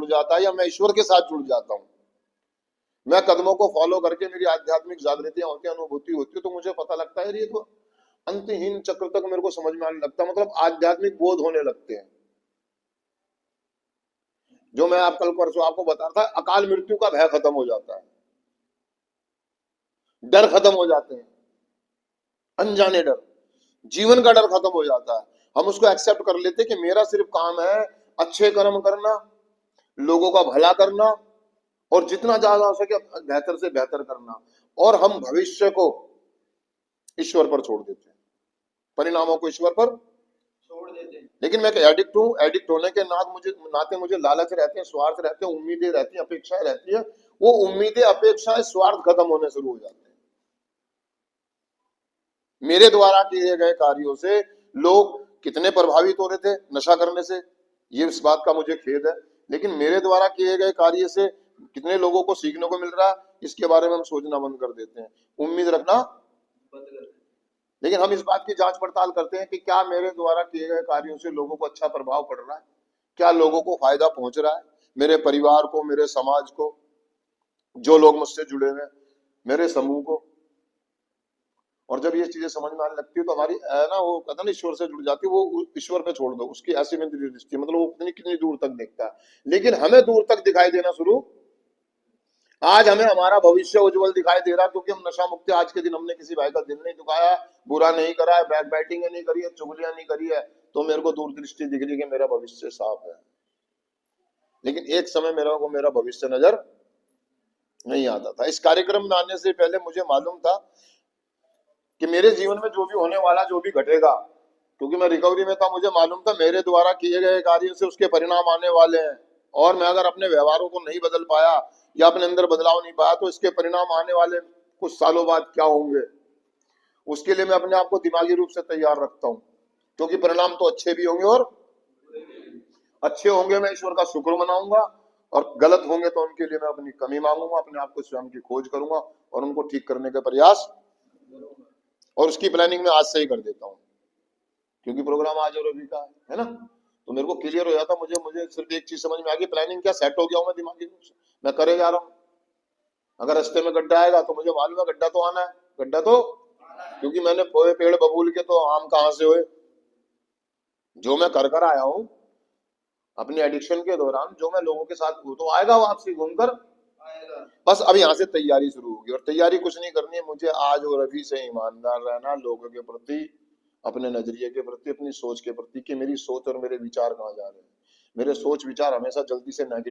जुड़ जाता है या मैं ईश्वर के साथ जुड़ जाता हूँ। मैं कदमों को फॉलो करके मेरी आध्यात्मिक जागृतियां होती है, अनुभूति होती है, तो मुझे पता लगता है ये तो अंतहीन चक्र तक मेरे को समझ में आने लगता है, मतलब आध्यात्मिक बोध होने लगते हैं। जो मैं आप कल परसों आपको बता रहा था, अकाल मृत्यु का भय खत्म हो जाता है, डर खत्म हो जाते हैं, अनजाने डर, जीवन का डर खत्म हो जाता है। हम उसको एक्सेप्ट कर लेते हैं कि मेरा सिर्फ काम है अच्छे कर्म करना, लोगों का भला करना, और जितना ज्यादा हो सके बेहतर से बेहतर करना, और हम भविष्य को ईश्वर पर छोड़ देते हैं, परिणामों को ईश्वर पर छोड़ देते हैं। लेकिन मैं एडिक्ट हूं, एडिक्ट होने के नाते मुझे लालच रहते हैं, स्वार्थ रहते हैं, उम्मीदें रहती हैं, अपेक्षाएं रहती है। वो उम्मीदें, अपेक्षाएं, स्वार्थ खत्म होने शुरू हो जाते हैं। मेरे द्वारा किए गए कार्यों से लोग कितने प्रभावित हो रहे थे नशा करने से, ये इस बात का मुझे खेद है, लेकिन मेरे द्वारा किए गए कार्य से कितने लोगों को सीखने को मिल रहा है, इसके बारे में हम सोचना बंद कर देते हैं, उम्मीद रखना बंद कर देते हैं। लेकिन हम इस बात की जांच पड़ताल करते हैं कि क्या मेरे द्वारा किए गए कार्यों से लोगों को अच्छा प्रभाव पड़ रहा है, क्या लोगों को फायदा पहुंच रहा है, मेरे परिवार को, मेरे समाज को, जो लोग मुझसे जुड़े हुए, मेरे समूह को। और जब ये चीजें समझ में आने लगती है तो हमारी ना वो कहता ना ईश्वर से जुड़ जाती है, वो ईश्वर पे छोड़ दो, उसकी ऐसी में दृष्टि, मतलब वो कितनी कितनी दूर तक देखता है, लेकिन हमें दूर तक दिखाई देना शुरू। आज हमें हमारा भविष्य उज्जवल दिखाई दे रहा, क्योंकि हम नशा मुक्त। आज के दिन हमने किसी भाई का दिल नहीं दुखाया, बुरा नहीं करा है, बैक बैटिंग नहीं करी है, चुगलियां नहीं करी है, तो मेरे को दूरदृष्टि दिख रही है कि मेरा भविष्य साफ है। लेकिन एक समय मेरा को मेरा भविष्य नजर नहीं आता था। इस कार्यक्रम में आने से पहले मुझे मालूम था कि मेरे जीवन में जो भी होने वाला, जो भी घटेगा, क्योंकि मैं रिकवरी में था, मुझे मालूम था मेरे द्वारा किए गए कार्यों से उसके परिणाम आने वाले हैं, और मैं अगर अपने व्यवहारों को नहीं बदल पाया या अपने अंदर बदलाव नहीं पाया तो इसके परिणाम आने वाले कुछ सालों बाद क्या होंगे, उसके लिए मैं अपने आप को दिमागी रूप से तैयार रखता हूँ, क्योंकि परिणाम तो अच्छे भी होंगे, और अच्छे होंगे मैं ईश्वर का शुक्र मनाऊंगा, और गलत होंगे तो उनके लिए मैं अपनी कमी मांगूंगा, अपने आप को स्वयं की खोज करूंगा और उनको ठीक करने का प्रयास, और उसकी प्लानिंग में आज से ही कर देता हूँ, क्योंकि प्रोग्राम आज और अभी का है ना, तो मेरे को क्लियर हो जाता। मुझे मुझे सिर्फ एक चीज समझ में आ गई, प्लानिंग क्या, सेट हो गया हूं मैं दिमागी रूप से, मैं करे जा रहा हूँ। अगर रास्ते में गड्ढा आएगा तो मुझे मालूम है गड्ढा तो आना है, गड्ढा तो, क्योंकि मैंने पोए पेड़ बबूल के, तो आम कहां से हुए। जो मैं कर कर आया हूँ अपनी एडिक्शन के दौरान, जो मैं लोगों के साथ हूँ, तो आएगा वापसी घूमकर। बस अब यहाँ से तैयारी शुरू होगी, और तैयारी कुछ नहीं करनी है मुझे, आज और अभी से ईमानदार रहना लोगों के प्रति, अपने नजरिए के प्रति, अपनी सोच के प्रति, कि मेरी सोच और मेरे विचार कहाँ जा रहे हैं। मेरे सोच विचार हमेशा जल्दी से नेगेटिव